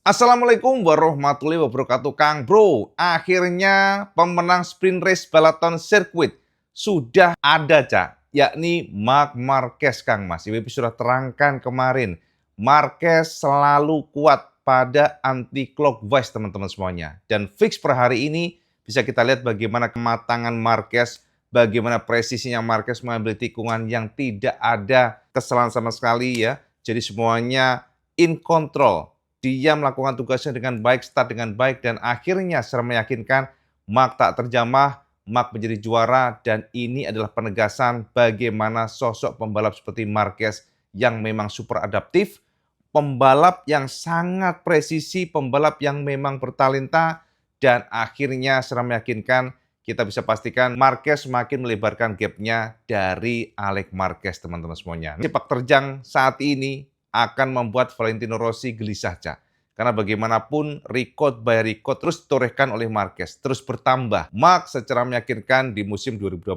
Assalamualaikum warahmatullahi wabarakatuh, Kang Bro. Akhirnya pemenang sprint race Balaton Circuit sudah ada, Cak. Yakni Marc Marquez, Kang Mas. Ibu sudah terangkan kemarin. Marquez selalu kuat pada anti-clockwise, teman-teman semuanya. Dan fix per hari ini bisa kita lihat bagaimana kematangan Marquez, bagaimana presisinya Marquez mengambil tikungan yang tidak ada kesalahan sama sekali ya. Jadi semuanya in control. Dia melakukan tugasnya dengan baik, start dengan baik, dan akhirnya secara meyakinkan Marc tak terjamah, Marc menjadi juara, dan ini adalah penegasan bagaimana sosok pembalap seperti Marquez yang memang super adaptif, pembalap yang sangat presisi, pembalap yang memang bertalenta, dan akhirnya secara meyakinkan kita bisa pastikan Marquez semakin melebarkan gap-nya dari Alex Marquez, teman-teman semuanya. Sepak terjang saat ini akan membuat Valentino Rossi gelisah, Cak. Karena bagaimanapun record by record terus ditorehkan oleh Marquez, terus bertambah. Marc secara meyakinkan di musim 2025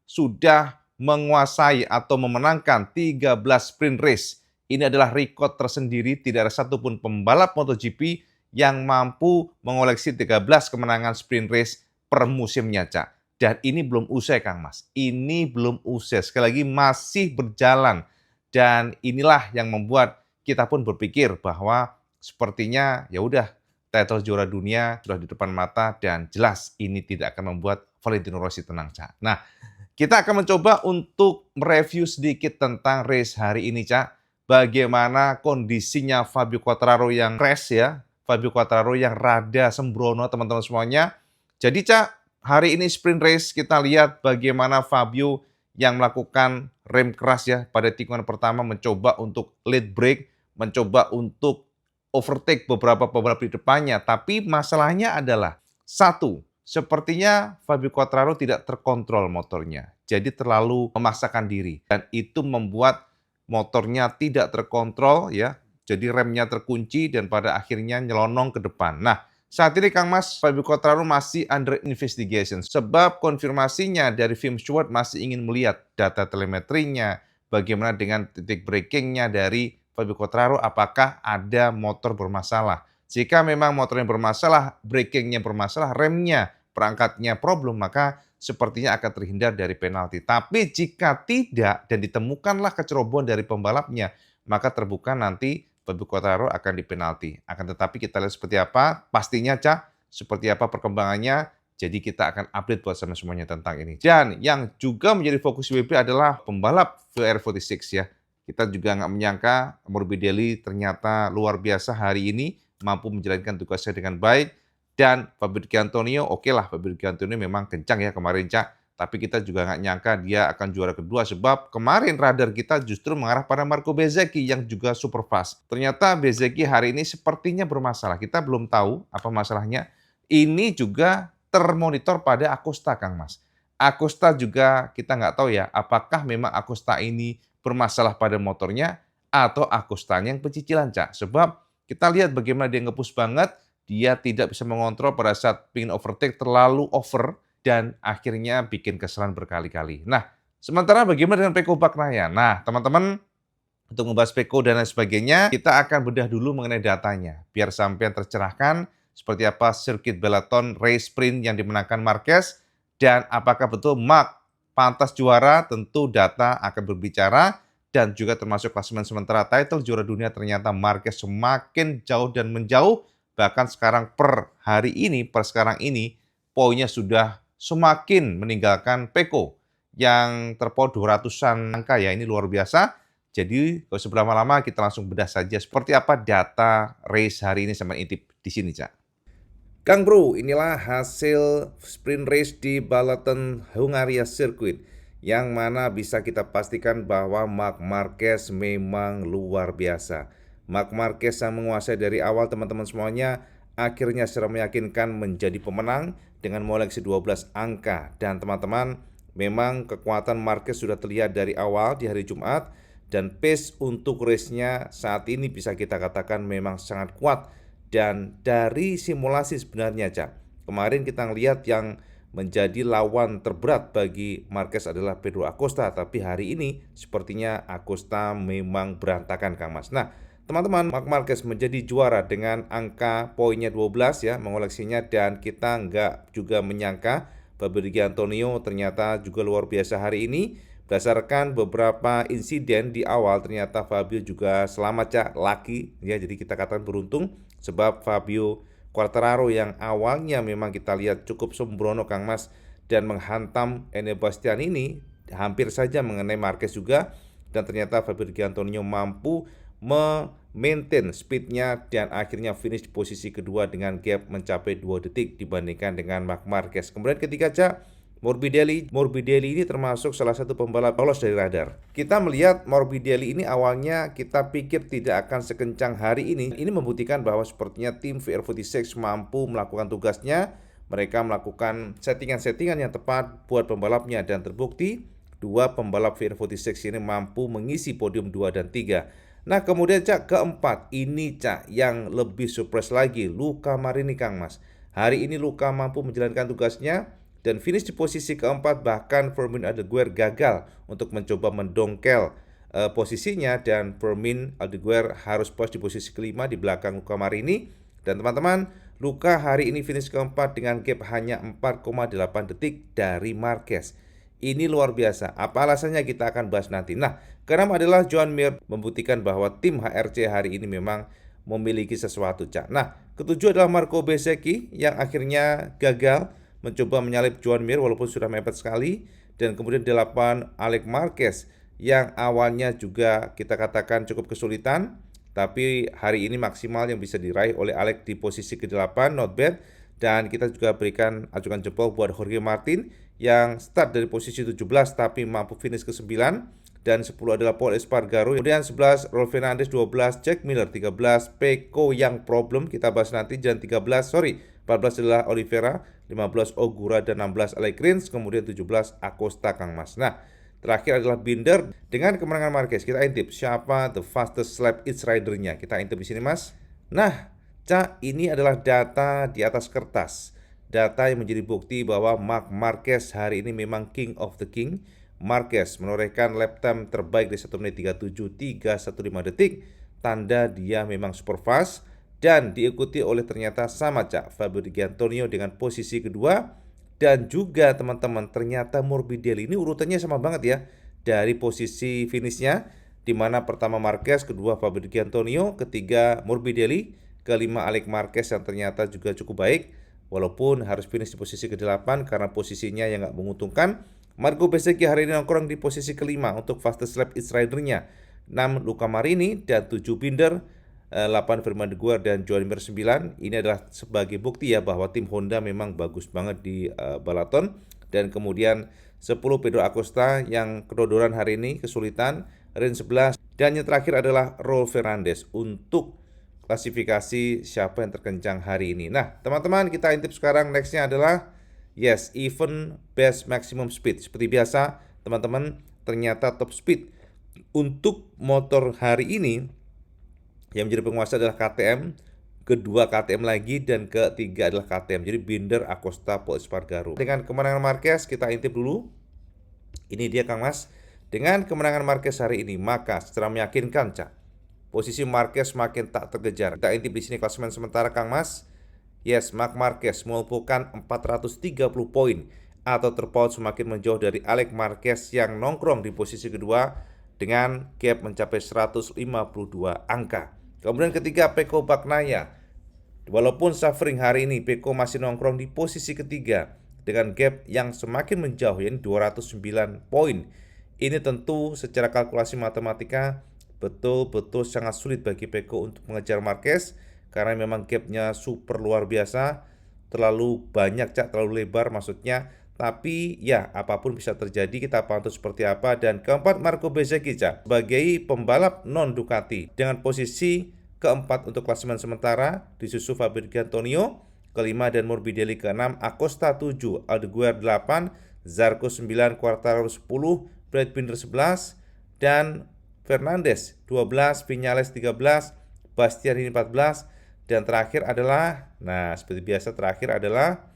sudah menguasai atau memenangkan 13 sprint race. Ini adalah record tersendiri, tidak ada satupun pembalap MotoGP yang mampu mengoleksi 13 kemenangan sprint race per musimnya, Cak. Dan ini belum usai, Kang Mas. Ini belum usai. Sekali lagi masih berjalan. Dan inilah yang membuat kita pun berpikir bahwa sepertinya ya udah title juara dunia sudah di depan mata dan jelas ini tidak akan membuat Valentino Rossi tenang, Cak. Nah, kita akan mencoba untuk mereview sedikit tentang race hari ini, Cak. Bagaimana kondisinya Fabio Quartararo yang crash ya, Fabio Quartararo yang rada sembrono, teman-teman semuanya. Jadi, Cak, hari ini sprint race kita lihat bagaimana Fabio yang melakukan rem keras ya pada tikungan pertama, mencoba untuk lead brake, mencoba untuk overtake beberapa pembalap di depannya. Tapi masalahnya adalah, satu, sepertinya Fabio Quartararo tidak terkontrol motornya. Jadi terlalu memaksakan diri. Dan itu membuat motornya tidak terkontrol ya. Jadi remnya terkunci dan pada akhirnya nyelonong ke depan. Nah, saat ini Kang Mas, Fabio Quartararo masih under investigation. Sebab konfirmasinya dari Film Stewart masih ingin melihat data telemetrinya, bagaimana dengan titik breakingnya dari Fabio Quartararo, apakah ada motor bermasalah. Jika memang motornya bermasalah, breakingnya bermasalah, remnya, perangkatnya problem, maka sepertinya akan terhindar dari penalti. Tapi jika tidak dan ditemukanlah kecerobohan dari pembalapnya, maka terbuka nanti Fabio Quartararo akan dipenalti. Akan tetapi kita lihat seperti apa, pastinya Cak, seperti apa perkembangannya. Jadi kita akan update buat sama semuanya tentang ini. Dan yang juga menjadi fokus WP adalah pembalap VR46 ya. Kita juga nggak menyangka Morbidelli ternyata luar biasa hari ini mampu menjalankan tugasnya dengan baik. Dan Fabio Di Antonio, oke lah Fabio Di Antonio memang kencang ya kemarin, Cak. Tapi kita juga nggak nyangka dia akan juara kedua sebab kemarin radar kita justru mengarah pada Marco Bezzecchi yang juga super fast. Ternyata Bezzecchi hari ini sepertinya bermasalah. Kita belum tahu apa masalahnya. Ini juga termonitor pada Acosta, Kang Mas. Acosta juga kita nggak tahu ya apakah memang Acosta ini bermasalah pada motornya atau Acostanya yang pecicilan, Cak. Sebab kita lihat bagaimana dia nge-push banget, dia tidak bisa mengontrol pada saat pingin overtake terlalu over, dan akhirnya bikin kesalahan berkali-kali. Nah, sementara bagaimana dengan Pecco Bagnaia? Nah, teman-teman, untuk membahas Pecco dan lain sebagainya, kita akan bedah dulu mengenai datanya. Biar sampai tercerahkan seperti apa sirkuit Balaton race sprint yang dimenangkan Marquez, dan apakah betul Marc pantas juara, tentu data akan berbicara, dan juga termasuk klasemen sementara title juara dunia ternyata Marquez semakin jauh dan menjauh, bahkan sekarang per hari ini, per sekarang ini, poinnya sudah semakin meninggalkan Pecco yang terpaut 200-an angka ya, ini luar biasa. Jadi kalau sebelum lama-lama kita langsung bedah saja seperti apa data race hari ini sama intip di sini, Cak. Kang Bro, inilah hasil sprint race di Balaton Hungaria Circuit yang mana bisa kita pastikan bahwa Marc Marquez memang luar biasa. Marc Marquez yang menguasai dari awal, teman-teman semuanya, akhirnya secara meyakinkan menjadi pemenang dengan mengoleksi 12 angka. Dan teman-teman, memang kekuatan Marquez sudah terlihat dari awal di hari Jumat, dan pace untuk race-nya saat ini bisa kita katakan memang sangat kuat. Dan dari simulasi sebenarnya, Cak, kemarin kita ngelihat yang menjadi lawan terberat bagi Marquez adalah Pedro Acosta, tapi hari ini sepertinya Acosta memang berantakan, Kang Mas. Nah, teman-teman, Marc Marquez menjadi juara dengan angka poinnya 12 ya, mengoleksinya, dan kita nggak juga menyangka Fabio Di Giannantonio ternyata juga luar biasa hari ini. Berdasarkan beberapa insiden di awal, ternyata Fabio juga selamat Cak, lucky ya, jadi kita katakan beruntung sebab Fabio Quartararo yang awalnya memang kita lihat cukup sembrono Kang Mas dan menghantam Enea Bastian ini hampir saja mengenai Marquez juga, dan ternyata Fabio Di Giannantonio mampu memaintain speednya dan akhirnya finish di posisi kedua dengan gap mencapai 2 detik dibandingkan dengan Marc Marquez. Kemudian ketiga Cak, Morbidelli ini termasuk salah satu pembalap lolos dari radar. Kita melihat Morbidelli ini awalnya kita pikir tidak akan sekencang hari ini. Ini membuktikan bahwa sepertinya tim VR46 mampu melakukan tugasnya. Mereka melakukan settingan-settingan yang tepat buat pembalapnya, dan terbukti dua pembalap VR46 ini mampu mengisi podium 2 dan 3. Nah kemudian Cak, keempat ini Cak yang lebih surprise lagi, Luca Marini Kang Mas. Hari ini Luca mampu menjalankan tugasnya dan finish di posisi keempat, bahkan Fermin Aldeguer gagal untuk mencoba mendongkel posisinya, dan Fermin Aldeguer harus pos di posisi kelima di belakang Luca Marini. Dan teman-teman, Luca hari ini finish keempat dengan gap hanya 4,8 detik dari Marquez. Ini luar biasa. Apa alasannya kita akan bahas nanti. Nah, keenam adalah Joan Mir, membuktikan bahwa tim HRC hari ini memang memiliki sesuatu Cak. Nah, ketujuh adalah Marco Bezzecchi yang akhirnya gagal mencoba menyalip Joan Mir walaupun sudah mepet sekali. Dan kemudian 8 Alex Marquez yang awalnya juga kita katakan cukup kesulitan, tapi hari ini maksimal yang bisa diraih oleh Alex di posisi ke-8, not bad. Dan kita juga berikan ajukan jempol buat Jorge Martin yang start dari posisi 17 tapi mampu finish ke-9. Dan 10 adalah Pol Espargaro. Kemudian 11 Rolf Fernandez, 12 Jack Miller, 13 Pecco yang problem kita bahas nanti, dan 14 adalah Oliveira, 15 Ogura, dan 16 Alex Rins, kemudian 17 Acosta Kang Mas. Nah, terakhir adalah Binder. Dengan kemenangan Marquez, kita intip siapa the fastest lap each rider-nya. Kita intip di sini Mas. Nah, Cak, ini adalah data di atas kertas. Data yang menjadi bukti bahwa Marc Marquez hari ini memang king of the king. Marquez menorehkan lap time terbaik di 1 menit 37.315 detik. Tanda dia memang super fast. Dan diikuti oleh ternyata sama Cak, Fabio Di Giannantonio dengan posisi kedua. Dan juga teman-teman, ternyata Morbidelli ini urutannya sama banget ya dari posisi finishnya, dimana pertama Marquez, kedua Fabio Di Giannantonio, ketiga Morbidelli, kelima Alex Marquez yang ternyata juga cukup baik walaupun harus finish di posisi ke-8 karena posisinya yang nggak menguntungkan. Marco Bezzecchi hari ini nongkrong di posisi kelima untuk fastest lap each rider-nya. 6 Luca Marini dan 7 Binder, 8 Fermin Aldeguer dan Joan Mir 9. Ini adalah sebagai bukti ya bahwa tim Honda memang bagus banget di balaton. Dan kemudian 10 Pedro Acosta yang kedodoran hari ini kesulitan, Rins 11, dan yang terakhir adalah Rolf Fernandez untuk klasifikasi siapa yang terkencang hari ini. Nah teman-teman, kita intip sekarang nextnya adalah event best maximum speed. Seperti biasa teman-teman, ternyata top speed untuk motor hari ini yang menjadi penguasa adalah KTM, kedua KTM lagi, dan ketiga adalah KTM. Jadi Binder, Acosta, Pol Espargaro. Dengan kemenangan Marquez, kita intip dulu. Ini dia Kang Mas. Dengan kemenangan Marquez hari ini, maka secara meyakinkan Cak, posisi Marquez makin tak terkejar. Kita intip di sini klasemen sementara Kang Mas. Marc Marquez mengumpulkan 430 poin atau terpaut semakin menjauh dari Alex Marquez yang nongkrong di posisi kedua dengan gap mencapai 152 angka. Kemudian ketiga Pecco Bagnaia. Walaupun suffering hari ini, Pecco masih nongkrong di posisi ketiga dengan gap yang semakin menjauh, yaitu 209 poin. Ini tentu secara kalkulasi matematika betul-betul sangat sulit bagi Pecco untuk mengejar Marquez karena memang gapnya super luar biasa, terlalu banyak Cak, terlalu lebar maksudnya. Tapi ya apapun bisa terjadi, kita pantau seperti apa. Dan keempat Marco Bezzecchi Cak, sebagai pembalap non Ducati dengan posisi keempat untuk klasemen sementara, disusul Fabio Di Giannantonio, kelima, dan Morbidelli ke-6, Acosta 7, Aldeguer 8, Zarco 9, Quartararo 10, Brad Binder 11, dan Fernandez 12, Viñales 13, Bastianini 14, dan terakhir adalah, nah seperti biasa terakhir adalah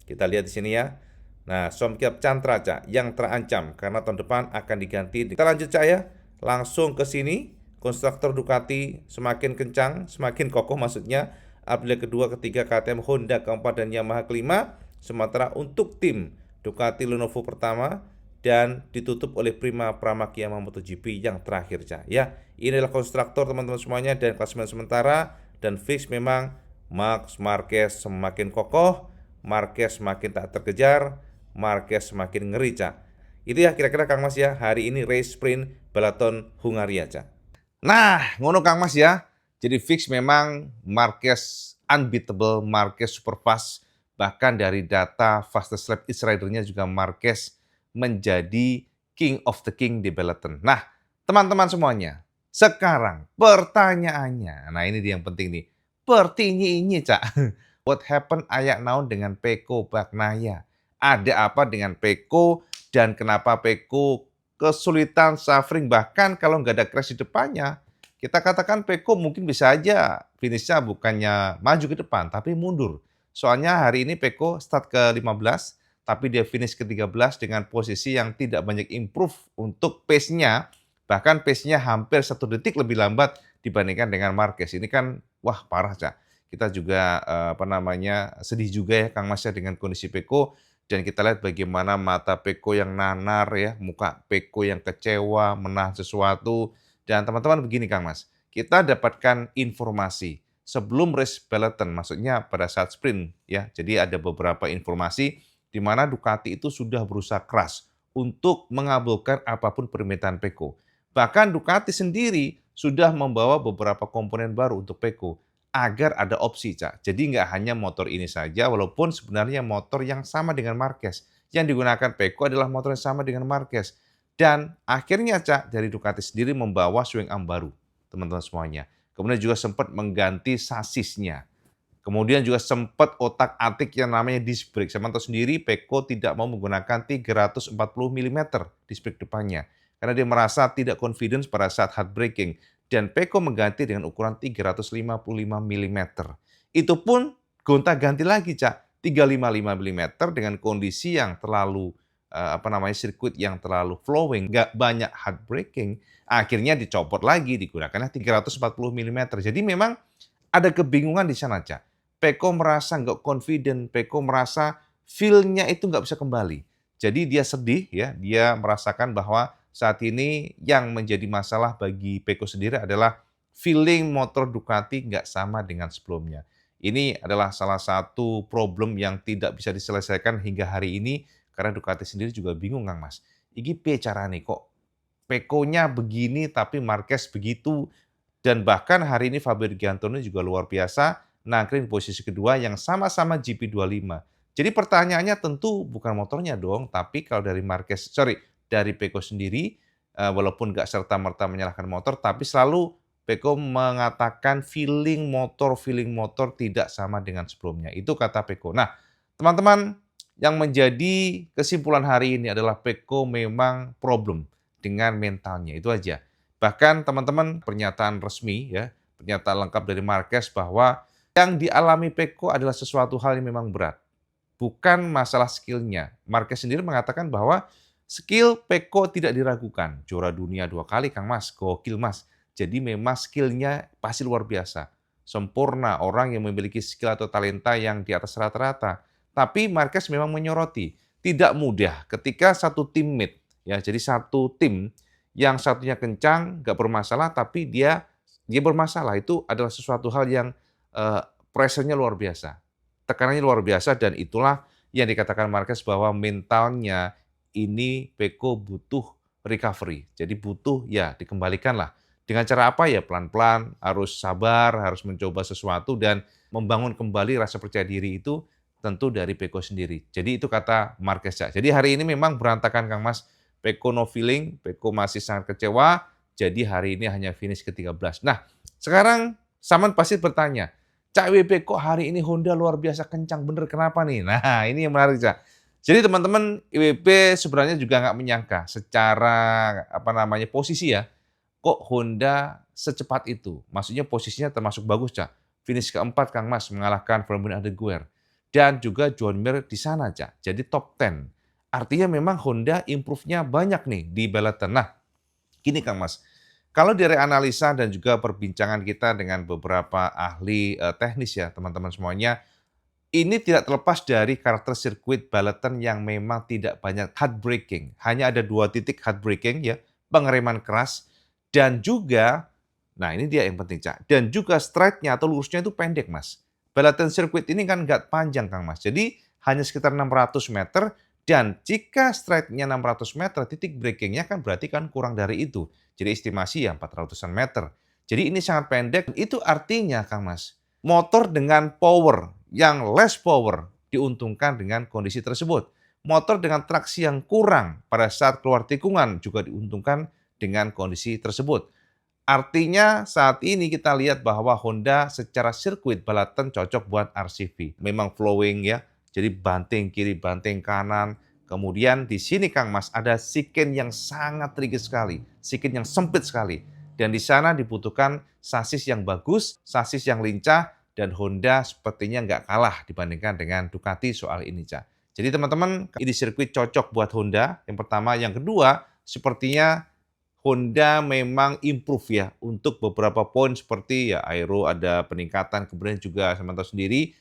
kita lihat di sini ya. Nah, Somkya Chantra Cak yang terancam karena tahun depan akan diganti. Kita lanjut Cak ya, langsung ke sini konstruktor Ducati semakin kencang, semakin kokoh maksudnya. Aprilia kedua, ketiga KTM, Honda keempat, dan Yamaha kelima. Sementara untuk tim Ducati Lenovo pertama dan ditutup oleh Prima Pramagya MotoGP yang terakhir, Cak. Ya, inilah konstruktor teman-teman semuanya dan klasemen sementara, dan fix memang Marc Marquez semakin kokoh, Marquez semakin tak terkejar, Marquez semakin ngeri, Cak. Itu ya kira-kira Kang Mas ya, hari ini race sprint Balaton Hungaria, Cak. Nah, ngono Kang Mas ya. Jadi fix memang Marquez unbeatable, Marquez super fast. Bahkan dari data fastest lap each rider-nya juga Marquez menjadi king of the king di Balaton. Nah, teman-teman semuanya, sekarang pertanyaannya, nah ini dia yang penting nih. Pertinyi, Cak. What happened ayak naon dengan Pecco Bagnaia? Ada apa dengan Pecco dan kenapa Pecco kesulitan suffering, bahkan kalau nggak ada crash di depannya, kita katakan Pecco mungkin bisa aja finishnya bukannya maju ke depan, tapi mundur. Soalnya hari ini Pecco start ke-15, tapi dia finish ke-13 dengan posisi yang tidak banyak improve untuk pace-nya, bahkan pace-nya hampir 1 detik lebih lambat dibandingkan dengan Marquez. Ini kan, wah parah, Cak. Kita juga, sedih juga ya Kang Mas ya dengan kondisi Pecco. Dan kita lihat bagaimana mata Pecco yang nanar ya, muka Pecco yang kecewa, menahan sesuatu. Dan teman-teman begini Kang Mas, kita dapatkan informasi sebelum race Balaton, maksudnya pada saat sprint ya. Jadi ada beberapa informasi di mana Ducati itu sudah berusaha keras untuk mengabulkan apapun permintaan Pecco. Bahkan Ducati sendiri sudah membawa beberapa komponen baru untuk Pecco agar ada opsi, Cak. Jadi nggak hanya motor ini saja, walaupun sebenarnya motor yang sama dengan Marquez. Yang digunakan Pecco adalah motor yang sama dengan Marquez. Dan akhirnya, Cak, dari Ducati sendiri membawa swing arm baru, teman-teman semuanya. Kemudian juga sempat mengganti sasisnya. Kemudian juga sempat otak-atik yang namanya disc brake. Saya tahu sendiri, Pecco tidak mau menggunakan 340 mm disc brake depannya. Karena dia merasa tidak confidence pada saat hard braking. Dan Pecco mengganti dengan ukuran 355 mm. Itu pun gonta-ganti lagi, Cak. 355 mm dengan kondisi yang terlalu sirkuit yang terlalu flowing, nggak banyak hard braking. Akhirnya dicopot lagi, digunakannya 340 mm. Jadi memang ada kebingungan di sana, Cak. Pecco merasa nggak confident, Pecco merasa feel-nya itu nggak bisa kembali. Jadi dia sedih ya, dia merasakan bahwa saat ini yang menjadi masalah bagi Pecco sendiri adalah feeling motor Ducati nggak sama dengan sebelumnya. Ini adalah salah satu problem yang tidak bisa diselesaikan hingga hari ini karena Ducati sendiri juga bingung, Kang Mas. Iki piye carane kok Pecco-nya begini tapi Marquez begitu, dan bahkan hari ini Fabio Di Giannantonio juga luar biasa nangkring posisi kedua yang sama-sama GP25. Jadi pertanyaannya tentu bukan motornya dong, tapi kalau dari dari Pecco sendiri, walaupun nggak serta-merta menyalahkan motor, tapi selalu Pecco mengatakan feeling motor tidak sama dengan sebelumnya. Itu kata Pecco. Nah, teman-teman, yang menjadi kesimpulan hari ini adalah Pecco memang problem dengan mentalnya, itu aja. Bahkan teman-teman, pernyataan resmi ya, pernyataan lengkap dari Marquez bahwa yang dialami Pecco adalah sesuatu hal yang memang berat. Bukan masalah skill-nya. Marquez sendiri mengatakan bahwa skill Pecco tidak diragukan. Juara dunia 2 kali, Kang Mas. Gokil, Mas. Jadi memang skill-nya pasti luar biasa. Sempurna, orang yang memiliki skill atau talenta yang di atas rata-rata. Tapi Marquez memang menyoroti. Tidak mudah ketika satu teammate, ya, jadi satu tim yang satunya kencang, nggak bermasalah, tapi dia bermasalah. Itu adalah sesuatu hal yang pressure-nya luar biasa. Tekanannya luar biasa, dan itulah yang dikatakan Marquez bahwa mentalnya ini Pecco butuh recovery. Jadi butuh ya dikembalikan lah. Dengan cara apa ya? Pelan-pelan, harus sabar, harus mencoba sesuatu dan membangun kembali rasa percaya diri itu tentu dari Pecco sendiri. Jadi itu kata Marquez. Jadi hari ini memang berantakan, Kang Mas. Pecco no feeling, Pecco masih sangat kecewa. Jadi hari ini hanya finish ke-13. Nah, sekarang Saman pasti bertanya, Cak WP kok hari ini Honda luar biasa kencang, bener kenapa nih? Nah, ini yang menarik, Cak. Jadi teman-teman, IWP sebenarnya juga nggak menyangka secara posisi ya, kok Honda secepat itu. Maksudnya posisinya termasuk bagus, Cak. Finish keempat, Kang Mas, mengalahkan Valentino Adeguer. Dan juga John Mir di sana, Cak. Jadi top 10. Artinya memang Honda improve-nya banyak nih di Balaton. Nah, gini Kang Mas, Kalau dari analisa dan juga perbincangan kita dengan beberapa ahli teknis ya teman-teman semuanya, ini tidak terlepas dari karakter sirkuit Balaton yang memang tidak banyak hard braking. Hanya ada 2 titik hard braking ya, pengereman keras dan juga, nah ini dia yang penting Cak, dan juga straight-nya atau lurusnya itu pendek Mas. Balaton sirkuit ini kan nggak panjang Kang Mas, jadi hanya sekitar 600 meter dan jika straight-nya 600 meter, titik breaking-nya kan berarti kan kurang dari itu. Jadi estimasi ya 400-an meter. Jadi ini sangat pendek, itu artinya Kang Mas, motor dengan power yang less power diuntungkan dengan kondisi tersebut. Motor dengan traksi yang kurang pada saat keluar tikungan juga diuntungkan dengan kondisi tersebut. Artinya saat ini kita lihat bahwa Honda secara sirkuit Balaton cocok buat RCV. Memang flowing ya, jadi banting kiri, banting kanan. Kemudian di sini Kang Mas ada siken yang sangat tricky sekali, siken yang sempit sekali. Dan di sana dibutuhkan sasis yang bagus, sasis yang lincah, dan Honda sepertinya nggak kalah dibandingkan dengan Ducati soal ini, Cak. Jadi teman-teman, ini sirkuit cocok buat Honda, yang pertama. Yang kedua, sepertinya Honda memang improve ya untuk beberapa poin seperti ya aero ada peningkatan, kemudian juga sama tahu sendiri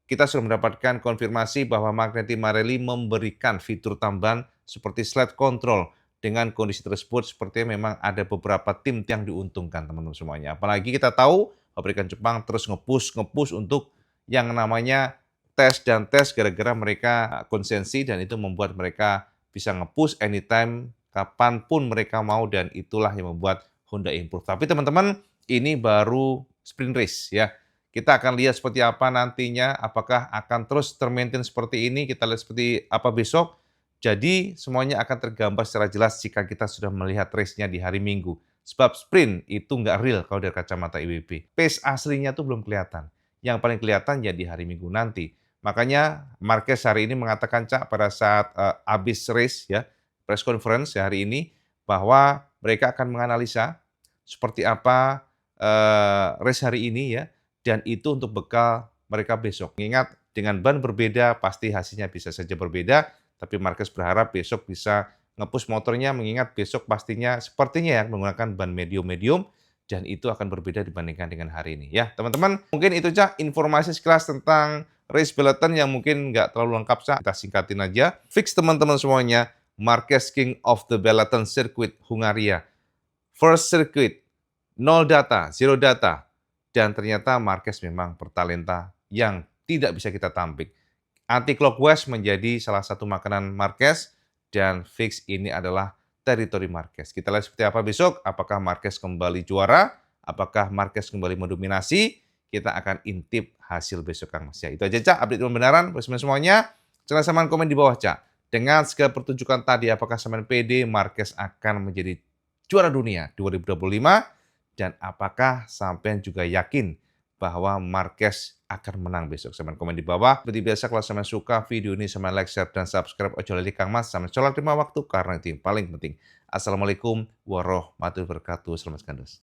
kita sudah mendapatkan konfirmasi bahwa Magneti Marelli memberikan fitur tambahan seperti slide control. Dengan kondisi tersebut sepertinya memang ada beberapa tim yang diuntungkan teman-teman semuanya. Apalagi kita tahu pabrikan Jepang terus nge-push untuk yang namanya tes dan tes gara-gara mereka konsensi dan itu membuat mereka bisa nge-push anytime kapanpun mereka mau dan itulah yang membuat Honda improve. Tapi teman-teman ini baru sprint race ya. Kita akan lihat seperti apa nantinya, apakah akan terus termaintain seperti ini, kita lihat seperti apa besok. Jadi semuanya akan tergambar secara jelas jika kita sudah melihat race-nya di hari Minggu. Sebab sprint itu nggak real kalau dari kacamata IWB. Pace aslinya tuh belum kelihatan. Yang paling kelihatan ya di hari Minggu nanti. Makanya Marquez hari ini mengatakan Cak pada saat habis race ya, press conference ya hari ini, bahwa mereka akan menganalisa seperti apa race hari ini ya, dan itu untuk bekal mereka besok. Ingat, dengan ban berbeda pasti hasilnya bisa saja berbeda, tapi Marquez berharap besok bisa nge-push motornya, mengingat besok pastinya sepertinya ya menggunakan ban medium-medium, dan itu akan berbeda dibandingkan dengan hari ini. Ya, teman-teman, mungkin itu Cak informasi sekilas tentang race Balaton yang mungkin nggak terlalu lengkap Cak. Kita singkatin aja. Fix teman-teman semuanya, Marquez King of the Balaton Circuit Hungaria. First circuit, nol data, zero data. Dan ternyata Marquez memang bertalenta yang tidak bisa kita tampik. Anti-clockwise menjadi salah satu makanan Marquez dan fix ini adalah teritori Marquez. Kita lihat seperti apa besok, apakah Marquez kembali juara, apakah Marquez kembali mendominasi, kita akan intip hasil besok Kang Mas. Ya, itu aja Cak, update pembenaran buat semuanya. Silahkan saman komen di bawah Cak. Dengan segala pertunjukan tadi, apakah saman PD Marquez akan menjadi juara dunia 2025? Dan apakah sampean juga yakin bahwa Marquez akan menang besok? Sampean komen di bawah. Seperti biasa kalau sampean suka video ini, sampean like, share, dan subscribe. Ojo lali Kang Mas, sampean sholat 5 waktu karena itu yang paling penting. Assalamualaikum warahmatullahi wabarakatuh. Selamat sekandus.